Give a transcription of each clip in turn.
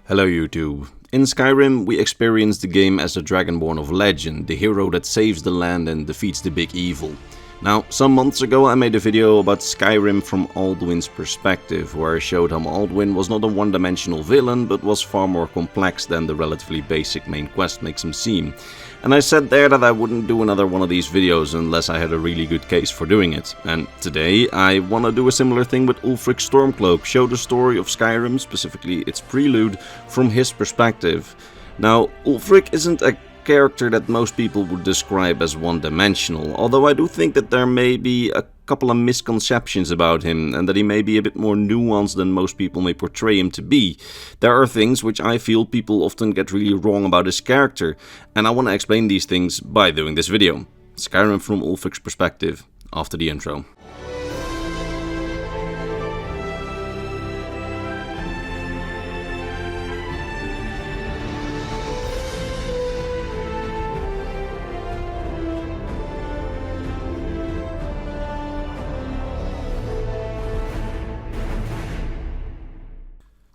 Hello YouTube. In Skyrim, we experience the game as the Dragonborn of legend, the hero that saves the land and defeats the big evil. Now, some months ago I made a video about Skyrim from Alduin's perspective, where I showed how Alduin was not a one-dimensional villain, but was far more complex than the relatively basic main quest makes him seem. And I said there that I wouldn't do another one of these videos unless I had a really good case for doing it. And today I want to do a similar thing with Ulfric Stormcloak, show the story of Skyrim, specifically its prelude, from his perspective. Now, Ulfric isn't a character that most people would describe as one-dimensional, although I do think that there may be a couple of misconceptions about him and that he may be a bit more nuanced than most people may portray him to be. There are things which I feel people often get really wrong about his character, and I want to explain these things by doing this video. Skyrim from Ulfric's perspective, after the intro.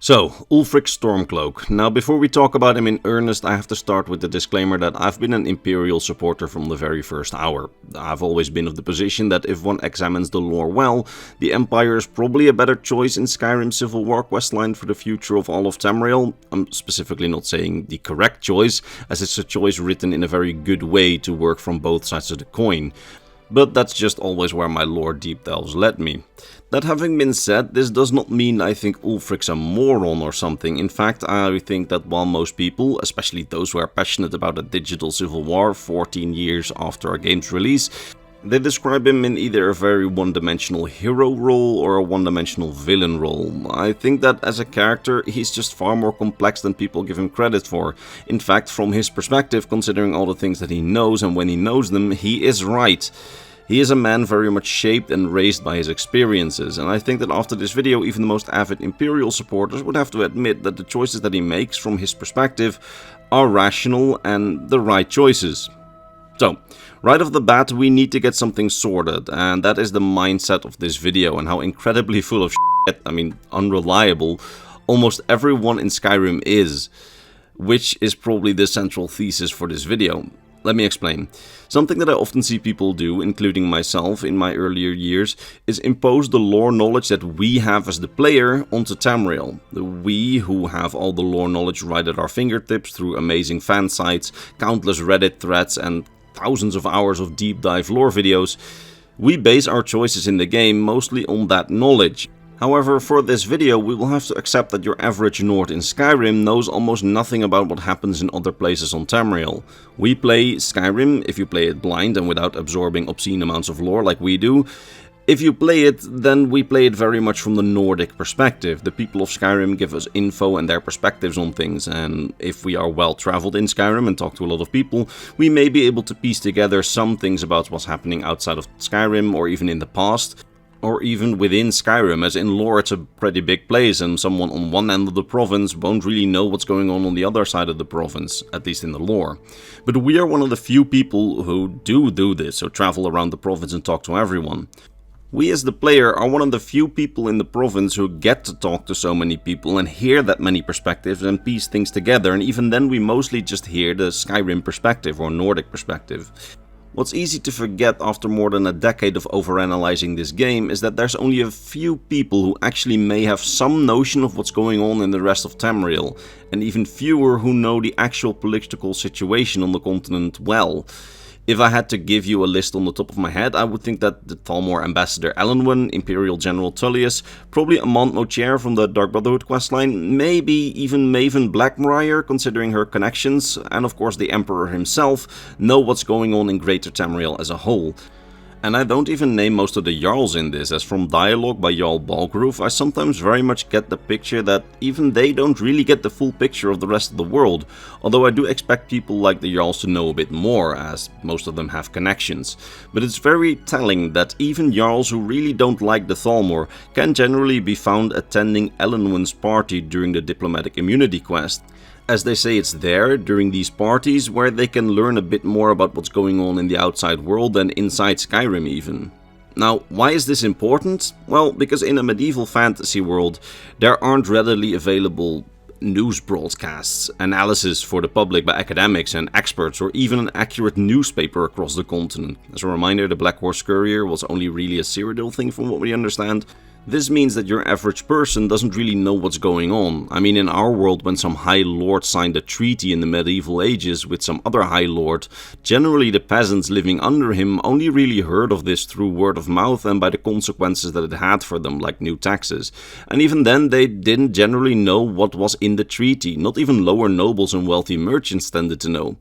So, Ulfric Stormcloak. Now, before we talk about him in earnest, I have to start with the disclaimer that I've been an Imperial supporter from the very first hour. I've always been of the position that if one examines the lore well, the Empire is probably a better choice in Skyrim's Civil War questline for the future of all of Tamriel. I'm specifically not saying the correct choice, as it's a choice written in a very good way to work from both sides of the coin. But that's just always where my lore deep delves led me. That having been said, this does not mean I think Ulfric's a moron or something. In fact, I think that while most people, especially those who are passionate about a digital civil war 14 years after a game's release, they describe him in either a very one-dimensional hero role or a one-dimensional villain role. I think that as a character, he's just far more complex than people give him credit for. In fact, from his perspective, considering all the things that he knows and when he knows them, he is right. He is a man very much shaped and raised by his experiences, and I think that after this video even the most avid Imperial supporters would have to admit that the choices that he makes from his perspective are rational and the right choices. So, right off the bat we need to get something sorted, and that is the mindset of this video and how incredibly full of shit, unreliable, almost everyone in Skyrim is, which is probably the central thesis for this video. Let me explain. Something that I often see people do, including myself in my earlier years, is impose the lore knowledge that we have as the player onto Tamriel. We, who have all the lore knowledge right at our fingertips through amazing fan sites, countless Reddit threads and thousands of hours of deep dive lore videos, we base our choices in the game mostly on that knowledge. However, for this video we will have to accept that your average Nord in Skyrim knows almost nothing about what happens in other places on Tamriel. We play Skyrim, if you play it blind and without absorbing obscene amounts of lore like we do. If you play it, then we play it very much from the Nordic perspective. The people of Skyrim give us info and their perspectives on things, and if we are well traveled in Skyrim and talk to a lot of people, we may be able to piece together some things about what's happening outside of Skyrim or even in the past. Or even within Skyrim, as in lore it's a pretty big place and someone on one end of the province won't really know what's going on the other side of the province, at least in the lore. But we are one of the few people who do this, so travel around the province and talk to everyone. We as the player are one of the few people in the province who get to talk to so many people and hear that many perspectives and piece things together, and even then we mostly just hear the Skyrim perspective or Nordic perspective. What's easy to forget after more than a decade of overanalyzing this game is that there's only a few people who actually may have some notion of what's going on in the rest of Tamriel, and even fewer who know the actual political situation on the continent well. If I had to give you a list on the top of my head, I would think that the Thalmor Ambassador Elenwen, Imperial General Tullius, probably Amand Mochier from the Dark Brotherhood questline, maybe even Maven Blackbriar, considering her connections, and of course the Emperor himself, know what's going on in Greater Tamriel as a whole. And I don't even name most of the Jarls in this, as from dialogue by Jarl Balgruf I sometimes very much get the picture that even they don't really get the full picture of the rest of the world, although I do expect people like the Jarls to know a bit more, as most of them have connections. But it's very telling that even Jarls who really don't like the Thalmor can generally be found attending Elenwen's party during the Diplomatic Immunity quest. As they say, it's there, during these parties, where they can learn a bit more about what's going on in the outside world and inside Skyrim even. Now, why is this important? Well, because in a medieval fantasy world, there aren't readily available news broadcasts, analysis for the public by academics and experts, or even an accurate newspaper across the continent. As a reminder, the Black Horse Courier was only really a Cyrodiil thing from what we understand. This means that your average person doesn't really know what's going on. I mean, in our world, when some High Lord signed a treaty in the medieval ages with some other High Lord, generally the peasants living under him only really heard of this through word of mouth and by the consequences that it had for them, like new taxes. And even then, they didn't generally know what was in the treaty. Not even lower nobles and wealthy merchants tended to know.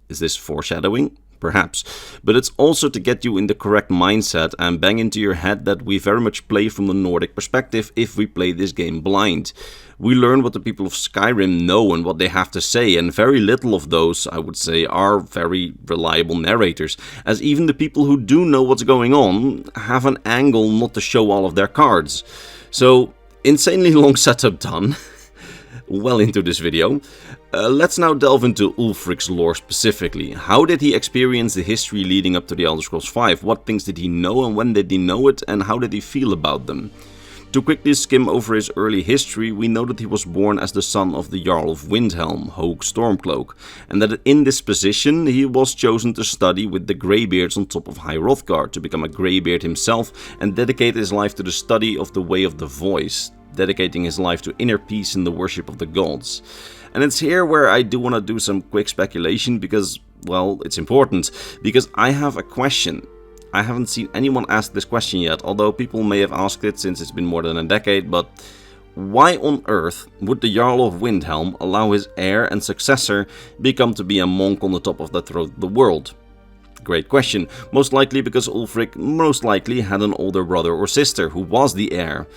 Is this foreshadowing? Perhaps, but it's also to get you in the correct mindset and bang into your head that we very much play from the Nordic perspective if we play this game blind. We learn what the people of Skyrim know and what they have to say, and very little of those, I would say, are very reliable narrators, as even the people who do know what's going on have an angle not to show all of their cards. So, insanely long setup done. Well into this video. Let's now delve into Ulfric's lore specifically. How did he experience the history leading up to the Elder Scrolls V? What things did he know and when did he know it, and how did he feel about them? To quickly skim over his early history, we know that he was born as the son of the Jarl of Windhelm, Ulfric Stormcloak, and that in this position he was chosen to study with the Greybeards on top of High Hrothgar, to become a Greybeard himself and dedicate his life to the study of the Way of the Voice, dedicating his life to inner peace and the worship of the gods. And it's here where I do want to do some quick speculation because, well, it's important, because I have a question. I haven't seen anyone ask this question yet, although people may have asked it since it's been more than a decade, but why on earth would the Jarl of Windhelm allow his heir and successor become to be a monk on the top of the throne of the world? Great question. Most likely because Ulfric most likely had an older brother or sister who was the heir.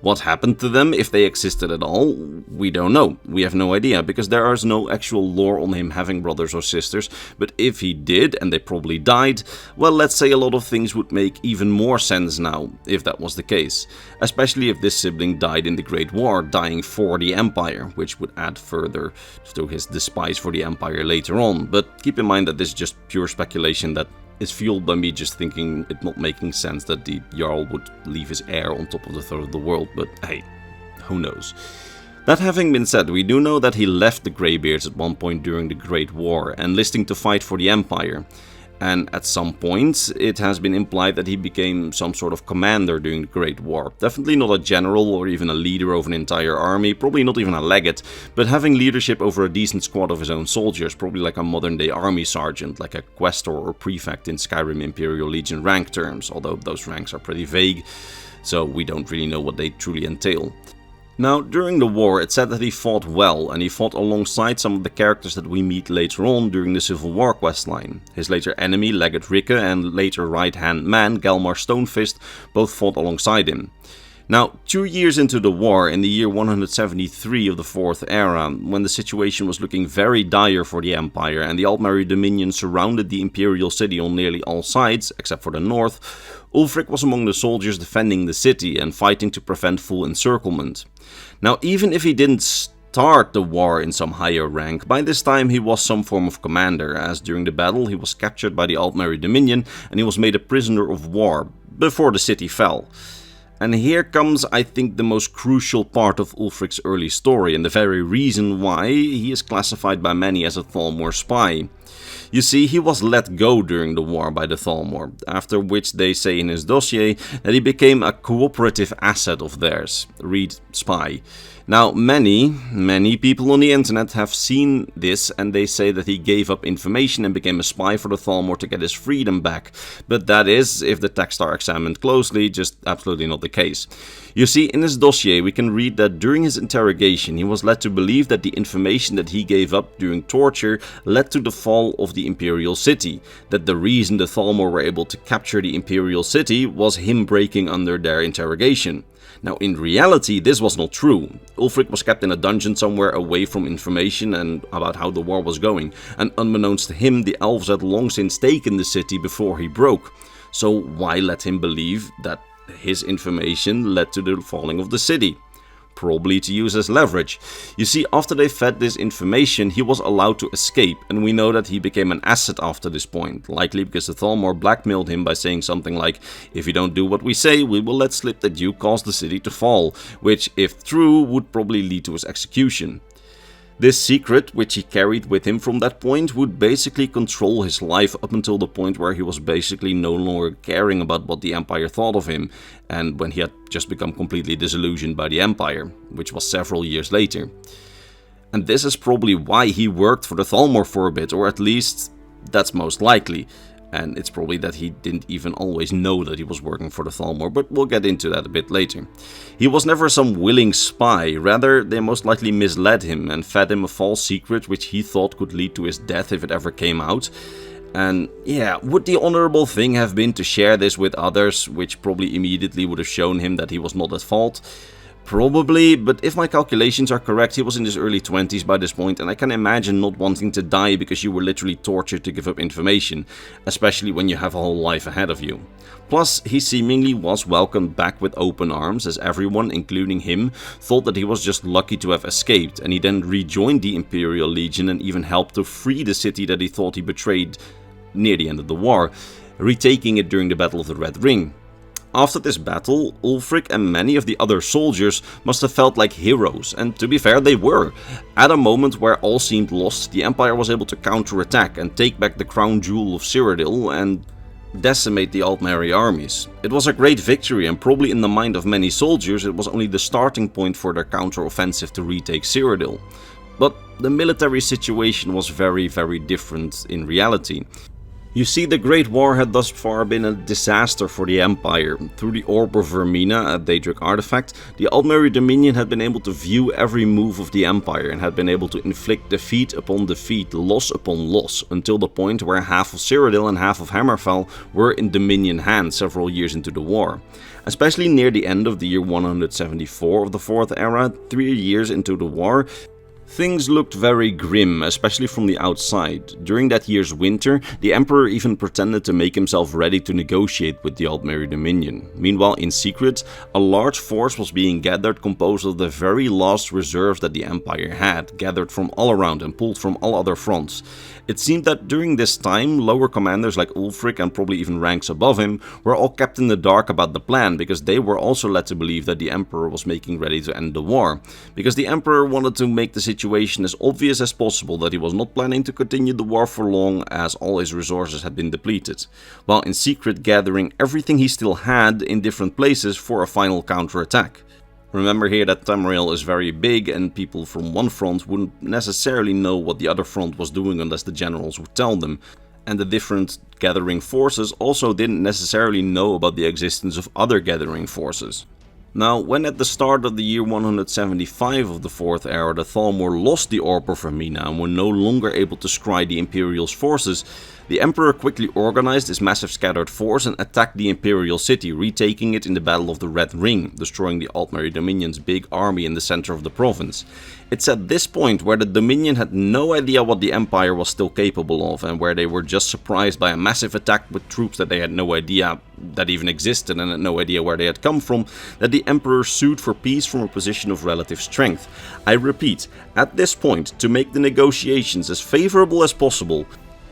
What happened to them, if they existed at all, we don't know. We have no idea, because there is no actual lore on him having brothers or sisters, but if he did, and they probably died, well, let's say a lot of things would make even more sense now, if that was the case. Especially if this sibling died in the Great War, dying for the Empire, which would add further to his despise for the Empire later on. But keep in mind that this is just pure speculation that is fueled by me just thinking it not making sense that the Jarl would leave his heir on top of the throne of the world, but hey, who knows. That having been said, we do know that he left the Greybeards at one point during the Great War, enlisting to fight for the Empire. And at some point, it has been implied that he became some sort of commander during the Great War. Definitely not a general or even a leader of an entire army, probably not even a legate, but having leadership over a decent squad of his own soldiers, probably like a modern day army sergeant, like a questor or prefect in Skyrim Imperial Legion rank terms, although those ranks are pretty vague, so we don't really know what they truly entail. Now, during the war, it's said that he fought well, and he fought alongside some of the characters that we meet later on during the Civil War questline. His later enemy, Legate Rikke, and later right-hand man, Galmar Stonefist, both fought alongside him. Now, 2 years into the war, in the year 173 of the Fourth Era, when the situation was looking very dire for the Empire and the Altmerry Dominion surrounded the Imperial city on nearly all sides, except for the north, Ulfric was among the soldiers defending the city and fighting to prevent full encirclement. Now, even if he didn't start the war in some higher rank, by this time he was some form of commander, as during the battle he was captured by the Altmerry Dominion and he was made a prisoner of war before the city fell. And here comes, I think, the most crucial part of Ulfric's early story and the very reason why he is classified by many as a Thalmor spy. You see, he was let go during the war by the Thalmor, after which they say in his dossier that he became a cooperative asset of theirs. Read spy. Now, many people on the internet have seen this and they say that he gave up information and became a spy for the Thalmor to get his freedom back. But that is, if the texts are examined closely, just absolutely not the case. You see, in his dossier we can read that during his interrogation he was led to believe that the information that he gave up during torture led to the fall of the Imperial city. That the reason the Thalmor were able to capture the Imperial city was him breaking under their interrogation. Now, in reality, this was not true. Ulfric was kept in a dungeon somewhere away from information and about how the war was going, and unbeknownst to him, the elves had long since taken the city before he broke. So why let him believe that his information led to the falling of the city? Probably to use as leverage. You see, after they fed this information, he was allowed to escape, and we know that he became an asset after this point, likely because the Thalmor blackmailed him by saying something like, if you don't do what we say, we will let slip that you caused the city to fall, which, if true, would probably lead to his execution. This secret, which he carried with him from that point, would basically control his life up until the point where he was basically no longer caring about what the Empire thought of him, and when he had just become completely disillusioned by the Empire, which was several years later. And this is probably why he worked for the Thalmor for a bit, or at least that's most likely. And it's probably that he didn't even always know that he was working for the Thalmor, but we'll get into that a bit later. He was never some willing spy, rather they most likely misled him and fed him a false secret which he thought could lead to his death if it ever came out. And yeah, would the honorable thing have been to share this with others, which probably immediately would have shown him that he was not at fault? Probably, but if my calculations are correct, he was in his early 20s by this point, and I can imagine not wanting to die because you were literally tortured to give up information, especially when you have a whole life ahead of you. Plus, he seemingly was welcomed back with open arms, as everyone, including him, thought that he was just lucky to have escaped, and he then rejoined the Imperial Legion and even helped to free the city that he thought he betrayed near the end of the war, retaking it during the Battle of the Red Ring. After this battle, Ulfric and many of the other soldiers must have felt like heroes, and to be fair, they were. At a moment where all seemed lost, the Empire was able to counterattack and take back the crown jewel of Cyrodiil and decimate the Altmeri armies. It was a great victory, and probably in the mind of many soldiers, it was only the starting point for their counter-offensive to retake Cyrodiil. But the military situation was very, very different in reality. You see, the Great War had thus far been a disaster for the Empire. Through the Orb of Vermina, a Daedric artifact, the Altmeri Dominion had been able to view every move of the Empire and had been able to inflict defeat upon defeat, loss upon loss, until the point where half of Cyrodiil and half of Hammerfell were in Dominion hands several years into the war. Especially near the end of the year 174 of the Fourth Era, 3 years into the war, things looked very grim, especially from the outside. During that year's winter, the Emperor even pretended to make himself ready to negotiate with the Altmeri Dominion. Meanwhile, in secret, a large force was being gathered composed of the very last reserves that the Empire had, gathered from all around and pulled from all other fronts. It seemed that during this time, lower commanders like Ulfric and probably even ranks above him were all kept in the dark about the plan, because they were also led to believe that the Emperor was making ready to end the war. Because the Emperor wanted to make the situation as obvious as possible that he was not planning to continue the war for long, as all his resources had been depleted, while in secret gathering everything he still had in different places for a final counterattack. Remember here that Tamriel is very big, and people from one front wouldn't necessarily know what the other front was doing unless the generals would tell them. And the different gathering forces also didn't necessarily know about the existence of other gathering forces. Now, when at the start of the year 175 of the Fourth Era, the Thalmor lost the Orb of Vermina and were no longer able to scry the Imperial's forces, the Emperor quickly organized his massive scattered force and attacked the Imperial city, retaking it in the Battle of the Red Ring, destroying the Altmeri Dominion's big army in the center of the province. It's at this point where the Dominion had no idea what the Empire was still capable of, and where they were just surprised by a massive attack with troops that they had no idea that even existed and had no idea where they had come from, that the Emperor sued for peace from a position of relative strength. I repeat, at this point, to make the negotiations as favorable as possible,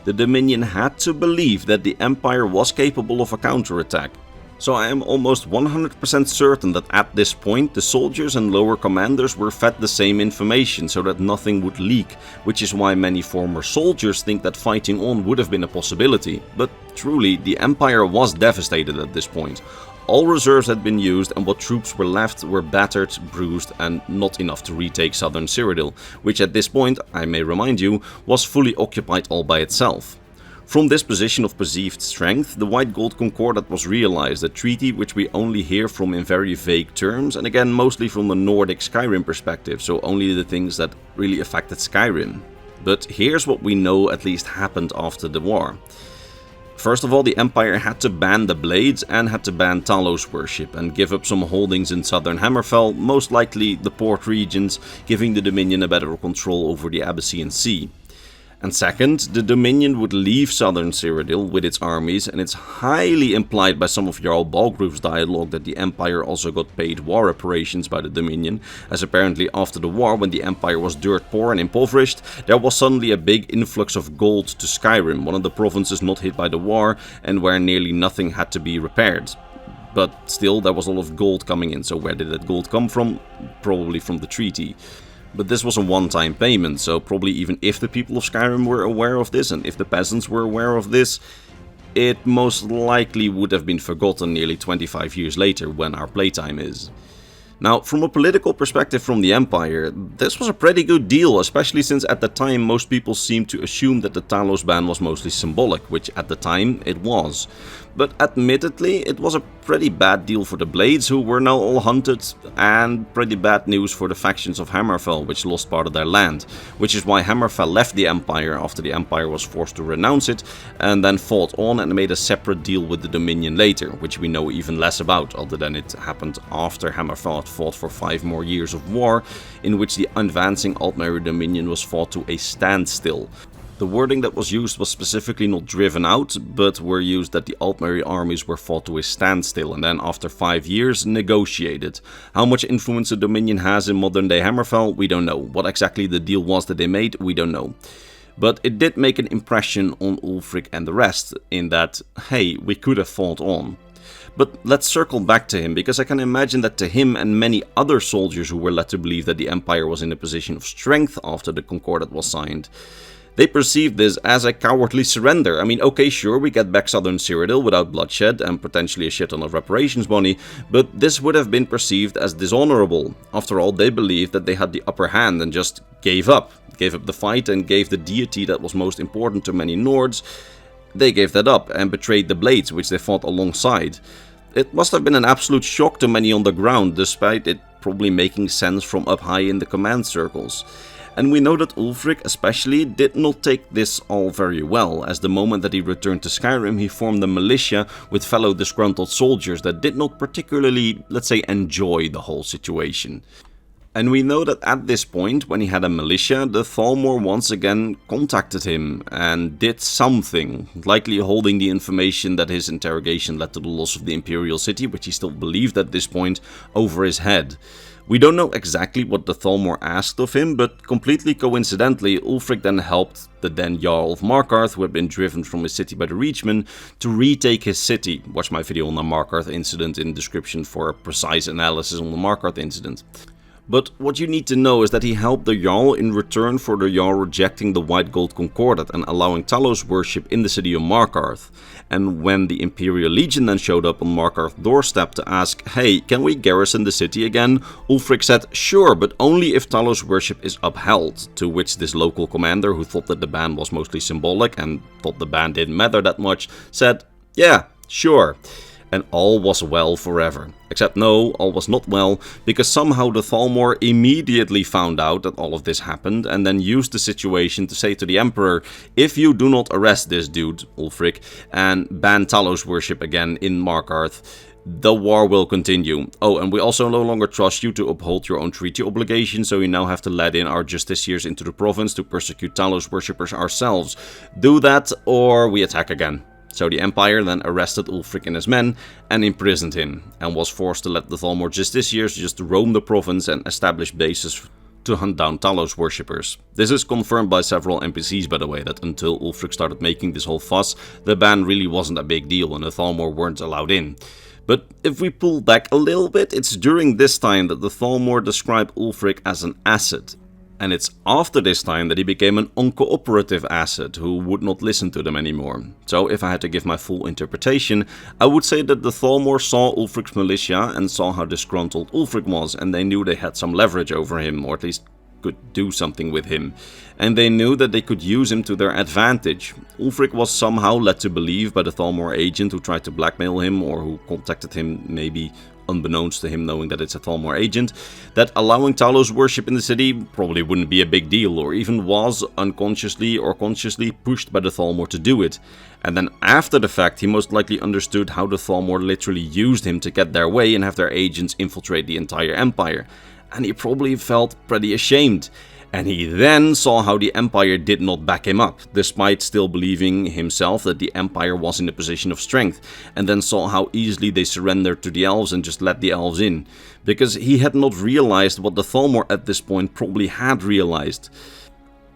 the Dominion had to believe that the Empire was capable of a counterattack. So I am almost 100% certain that at this point the soldiers and lower commanders were fed the same information so that nothing would leak, which is why many former soldiers think that fighting on would have been a possibility. But truly, the Empire was devastated at this point. All reserves had been used, and what troops were left were battered, bruised, and not enough to retake southern Cyrodiil, which at this point, I may remind you, was fully occupied all by itself. From this position of perceived strength, the White Gold Concordat was realized, a treaty which we only hear from in very vague terms, and again mostly from the Nordic Skyrim perspective, so only the things that really affected Skyrim. But here's what we know at least happened after the war. First of all, the Empire had to ban the Blades and had to ban Talos worship and give up some holdings in southern Hammerfell, most likely the port regions, giving the Dominion a better control over the Abyssinian Sea. And second, the Dominion would leave southern Cyrodiil with its armies, and it's highly implied by some of Jarl Balgruuf's dialogue that the Empire also got paid war reparations by the Dominion, as apparently after the war, when the Empire was dirt poor and impoverished, there was suddenly a big influx of gold to Skyrim, one of the provinces not hit by the war and where nearly nothing had to be repaired. But still, there was a lot of gold coming in, so where did that gold come from? Probably from the treaty. But this was a one-time payment, so probably even if the people of Skyrim were aware of this, and if the peasants were aware of this, it most likely would have been forgotten nearly 25 years later when our playtime is. Now, from a political perspective from the Empire, this was a pretty good deal, especially since at the time most people seemed to assume that the Talos ban was mostly symbolic, which at the time it was. But admittedly, it was a pretty bad deal for the Blades, who were now all hunted, and pretty bad news for the factions of Hammerfell, which lost part of their land, which is why Hammerfell left the Empire after the Empire was forced to renounce it, and then fought on and made a separate deal with the Dominion later, which we know even less about, other than it happened after Hammerfell had fought for 5 more years of war, in which the advancing Altmeri Dominion was fought to a standstill. The wording that was used was specifically not driven out, but were used that the Altmeri armies were fought to a standstill and then after 5 years negotiated. How much influence the Dominion has in modern day Hammerfell, we don't know. What exactly the deal was that they made, we don't know. But it did make an impression on Ulfric and the rest, in that, hey, we could have fought on. But let's circle back to him, because I can imagine that to him and many other soldiers who were led to believe that the Empire was in a position of strength after the Concordat was signed, they perceived this as a cowardly surrender. I mean, okay, sure, we get back southern Cyrodiil without bloodshed and potentially a shit ton of reparations money, but this would have been perceived as dishonorable. After all, they believed that they had the upper hand and just gave up the fight and gave the deity that was most important to many Nords. They gave that up and betrayed the Blades, which they fought alongside. It must have been an absolute shock to many on the ground, despite it probably making sense from up high in the command circles. And we know that Ulfric especially did not take this all very well, as the moment that he returned to Skyrim he formed a militia with fellow disgruntled soldiers that did not particularly, let's say, enjoy the whole situation. And we know that at this point, when he had a militia, the Thalmor once again contacted him and did something, likely holding the information that his interrogation led to the loss of the Imperial city, which he still believed at this point, over his head. We don't know exactly what the Thalmor asked of him, but completely coincidentally, Ulfric then helped the then Jarl of Markarth, who had been driven from his city by the Reachmen, to retake his city. Watch my video on the Markarth incident in the description for a precise analysis on the Markarth incident. But what you need to know is that he helped the Jarl in return for the Jarl rejecting the White Gold Concordat and allowing Talos worship in the city of Markarth. And when the Imperial Legion then showed up on Markarth's doorstep to ask, hey, can we garrison the city again? Ulfric said, sure, but only if Talos worship is upheld. To which this local commander, who thought that the ban was mostly symbolic and thought the ban didn't matter that much, said, yeah, sure. And all was well forever. Except no, all was not well, because somehow the Thalmor immediately found out that all of this happened and then used the situation to say to the Emperor, if you do not arrest this dude, Ulfric, and ban Talos worship again in Markarth, the war will continue. Oh, and we also no longer trust you to uphold your own treaty obligations, so you now have to let in our justiciars into the province to persecute Talos worshippers ourselves. Do that, or we attack again. So the Empire then arrested Ulfric and his men and imprisoned him, and was forced to let the Thalmor justiciars just roam the province and establish bases to hunt down Talos worshippers. This is confirmed by several NPCs, by the way, that until Ulfric started making this whole fuss, the ban really wasn't a big deal and the Thalmor weren't allowed in. But if we pull back a little bit, it's during this time that the Thalmor described Ulfric as an asset. And it's after this time that he became an uncooperative asset who would not listen to them anymore. So if I had to give my full interpretation, I would say that the Thalmor saw Ulfric's militia and saw how disgruntled Ulfric was, and they knew they had some leverage over him, or at least could do something with him. And they knew that they could use him to their advantage. Ulfric was somehow led to believe by the Thalmor agent who tried to blackmail him, or who contacted him maybe unbeknownst to him, knowing that it's a Thalmor agent, that allowing Talos worship in the city probably wouldn't be a big deal, or even was unconsciously or consciously pushed by the Thalmor to do it. And then after the fact, he most likely understood how the Thalmor literally used him to get their way and have their agents infiltrate the entire Empire. And he probably felt pretty ashamed. And he then saw how the Empire did not back him up, despite still believing himself that the Empire was in a position of strength, and then saw how easily they surrendered to the elves and just let the elves in, because he had not realized what the Thalmor at this point probably had realized.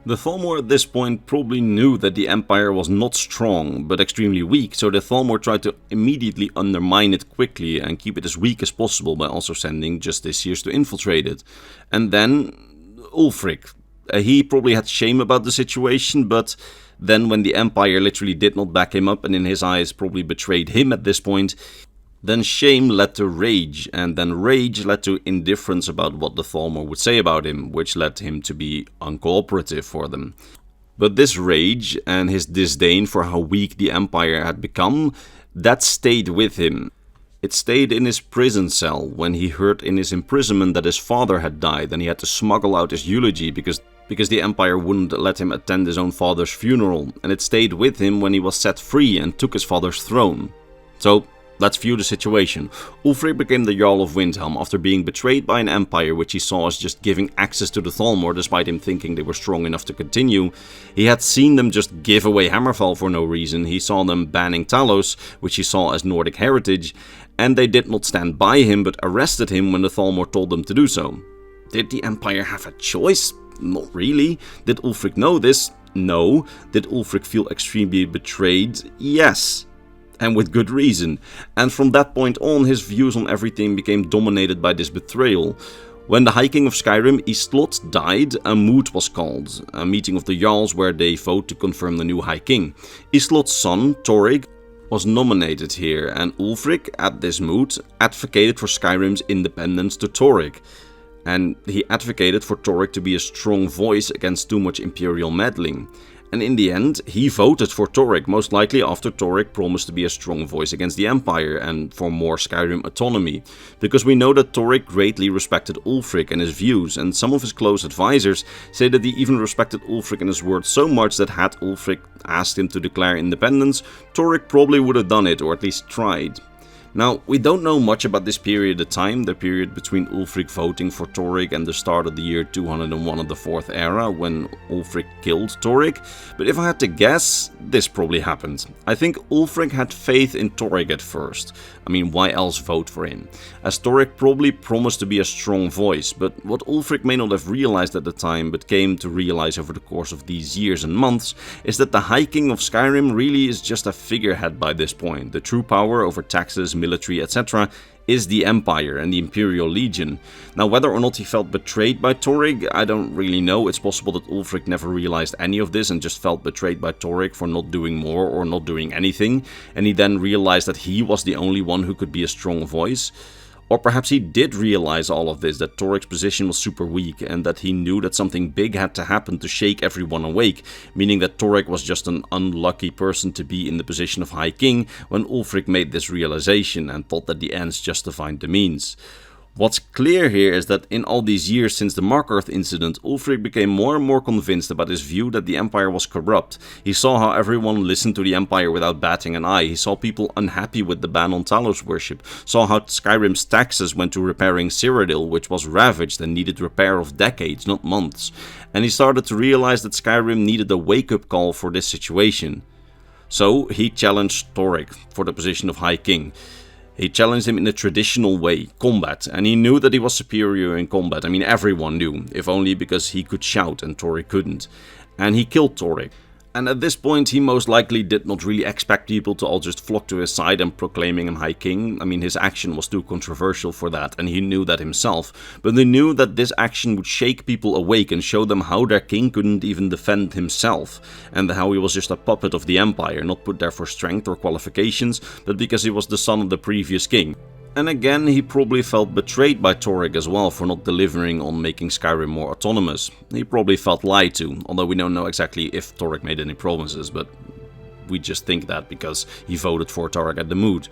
The Thalmor at this point probably knew that the Empire was not strong, but extremely weak, so the Thalmor tried to immediately undermine it quickly and keep it as weak as possible by also sending justiciars to infiltrate it. And then Ulfric. He probably had shame about the situation, but then when the Empire literally did not back him up and in his eyes probably betrayed him at this point, then shame led to rage, and then rage led to indifference about what the thalmor would say about him, which led him to be uncooperative for them. But this rage and his disdain for how weak the Empire had become, that stayed with him. It stayed in his prison cell when he heard in his imprisonment that his father had died and he had to smuggle out his eulogy because the Empire wouldn't let him attend his own father's funeral, and it stayed with him when he was set free and took his father's throne. So, let's view the situation. Ulfric became the Jarl of Windhelm after being betrayed by an empire which he saw as just giving access to the thalmor despite him thinking they were strong enough to continue. He had seen them just give away Hammerfell for no reason, he saw them banning Talos, which he saw as Nordic heritage, and they did not stand by him but arrested him when the thalmor told them to do so. Did the Empire have a choice? Not really. Did Ulfric know this? No. Did Ulfric feel extremely betrayed? Yes. And with good reason. And from that point on, his views on everything became dominated by this betrayal. When the High King of Skyrim, Istlot, died, a moot was called, a meeting of the Jarls where they vote to confirm the new High King. Istlot's son, Torrig, was nominated here, and Ulfric, at this moot, advocated for Skyrim's independence to Torrig. And he advocated for Torrig to be a strong voice against too much Imperial meddling. And in the end, he voted for Torrig, most likely after Torrig promised to be a strong voice against the Empire and for more Skyrim autonomy. Because we know that Torrig greatly respected Ulfric and his views, and some of his close advisors say that he even respected Ulfric and his words so much that had Ulfric asked him to declare independence, Torrig probably would have done it, or at least tried. Now, we don't know much about this period of time, the period between Ulfric voting for Torrig and the start of the year 201 of the 4th era, when Ulfric killed Torrig, but if I had to guess, this probably happened. I think Ulfric had faith in Torrig at first. I mean, why else vote for him? As Torrig probably promised to be a strong voice, but what Ulfric may not have realized at the time, but came to realize over the course of these years and months, is that the High King of Skyrim really is just a figurehead by this point. The true power over taxes, military, etc. is the Empire and the Imperial Legion. Now, whether or not he felt betrayed by Torrig, I don't really know. It's possible that Ulfric never realized any of this and just felt betrayed by Torrig for not doing more or not doing anything, and he then realized that he was the only one who could be a strong voice. Or perhaps he did realize all of this, that Torrig's position was super weak, and that he knew that something big had to happen to shake everyone awake, meaning that Torrig was just an unlucky person to be in the position of High King when Ulfric made this realization and thought that the ends justified the means. What's clear here is that in all these years since the Markarth incident, Ulfric became more and more convinced about his view that the Empire was corrupt. He saw how everyone listened to the Empire without batting an eye. He saw people unhappy with the ban on Talos worship. Saw how Skyrim's taxes went to repairing Cyrodiil, which was ravaged and needed repair of decades, not months. And he started to realize that Skyrim needed a wake-up call for this situation. So he challenged Torrig for the position of High King. He challenged him in a traditional way, combat, and he knew that he was superior in combat. I mean, everyone knew, if only because he could shout and Torrig couldn't. And he killed Torrig. And at this point, he most likely did not really expect people to all just flock to his side and proclaiming him High King. I mean, his action was too controversial for that, and he knew that himself. But he knew that this action would shake people awake and show them how their king couldn't even defend himself, and how he was just a puppet of the Empire, not put there for strength or qualifications, but because he was the son of the previous king. And again, he probably felt betrayed by Torrig as well for not delivering on making Skyrim more autonomous. He probably felt lied to, although we don't know exactly if Torrig made any promises, but we just think that because he voted for Torrig at the mood.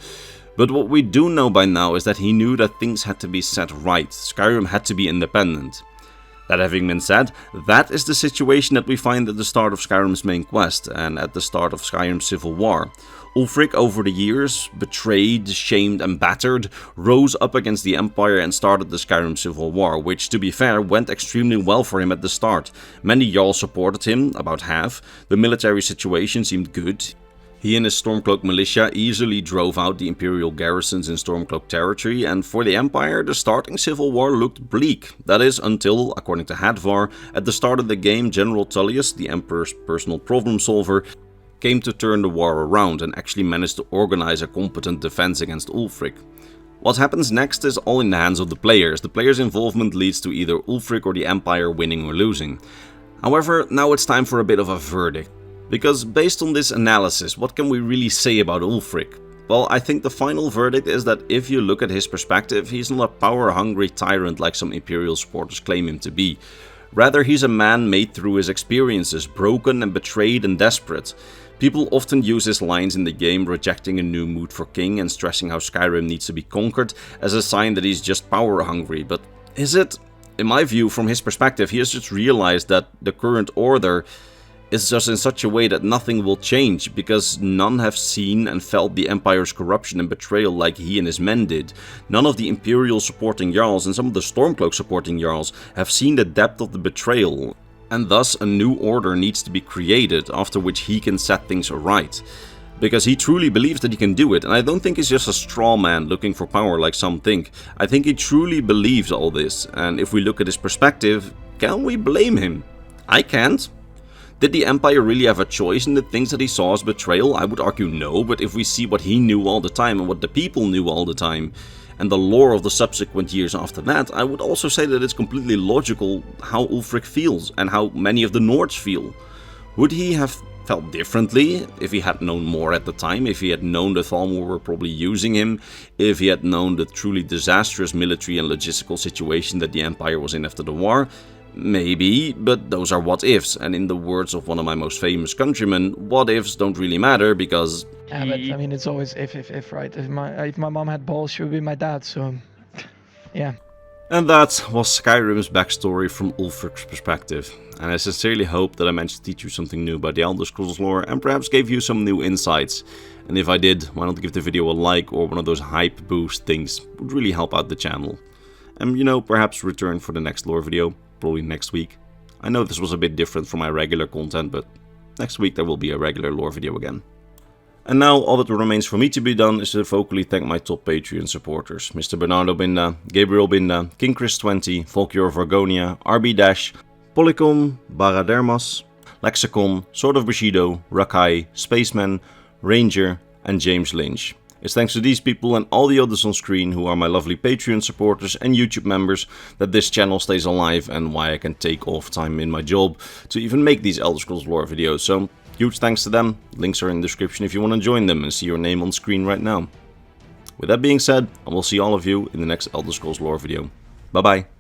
But what we do know by now is that he knew that things had to be set right. Skyrim had to be independent. That having been said, that is the situation that we find at the start of Skyrim's main quest and at the start of Skyrim's civil war. Ulfric, over the years, betrayed, shamed and battered, rose up against the Empire and started the Skyrim civil war, which, to be fair, went extremely well for him at the start. Many Jarls supported him, about half, the military situation seemed good. He and his Stormcloak militia easily drove out the Imperial garrisons in Stormcloak territory, and for the Empire, the starting civil war looked bleak. That is, until, according to Hadvar, at the start of the game, General Tullius, the Emperor's personal problem solver, came to turn the war around and actually managed to organize a competent defense against Ulfric. What happens next is all in the hands of the players. The players' involvement leads to either Ulfric or the Empire winning or losing. However, now it's time for a bit of a verdict. Because based on this analysis, what can we really say about Ulfric? Well, I think the final verdict is that if you look at his perspective, he's not a power-hungry tyrant like some Imperial supporters claim him to be. Rather, he's a man made through his experiences, broken and betrayed and desperate. People often use his lines in the game, rejecting a new mood for king and stressing how Skyrim needs to be conquered, as a sign that he's just power hungry. But is it? In my view, from his perspective, he has just realized that the current order is just in such a way that nothing will change, because none have seen and felt the Empire's corruption and betrayal like he and his men did. None of the Imperial supporting Jarls and some of the Stormcloak supporting Jarls have seen the depth of the betrayal. And thus a new order needs to be created, after which he can set things right. Because he truly believes that he can do it, and I don't think he's just a straw man looking for power like some think. I think he truly believes all this, and if we look at his perspective, can we blame him? I can't. Did the Empire really have a choice in the things that he saw as betrayal? I would argue no, but if we see what he knew all the time and what the people knew all the time, and the lore of the subsequent years after that, I would also say that it's completely logical how Ulfric feels and how many of the Nords feel. Would he have felt differently if he had known more at the time, if he had known the thalmor were probably using him, if he had known the truly disastrous military and logistical situation that the Empire was in after the war? Maybe, but those are what ifs, and in the words of one of my most famous countrymen, what ifs don't really matter because... Yeah, but I mean, it's always if, right? If my mom had balls, she would be my dad, so... yeah. And that was Skyrim's backstory from Ulfric's perspective. And I sincerely hope that I managed to teach you something new about the Elder Scrolls lore and perhaps gave you some new insights. And if I did, why not give the video a like or one of those hype boost things, would really help out the channel. And you know, perhaps return for the next lore video. Probably next week. I know this was a bit different from my regular content, but next week there will be a regular lore video again. And now all that remains for me to be done is to vocally thank my top Patreon supporters. Mr. Bernardo Binda, Gabriel Binda, King Chris 20, Volkior Vargonia, RB Dash, Polycom, Baradermas, Lexicon, Sword of Bushido, Rakai, Spaceman, Ranger and James Lynch. It's thanks to these people and all the others on screen who are my lovely Patreon supporters and YouTube members that this channel stays alive and why I can take off time in my job to even make these Elder Scrolls lore videos. So huge thanks to them. Links are in the description if you want to join them and see your name on screen right now. With that being said, I will see all of you in the next Elder Scrolls lore video. Bye bye.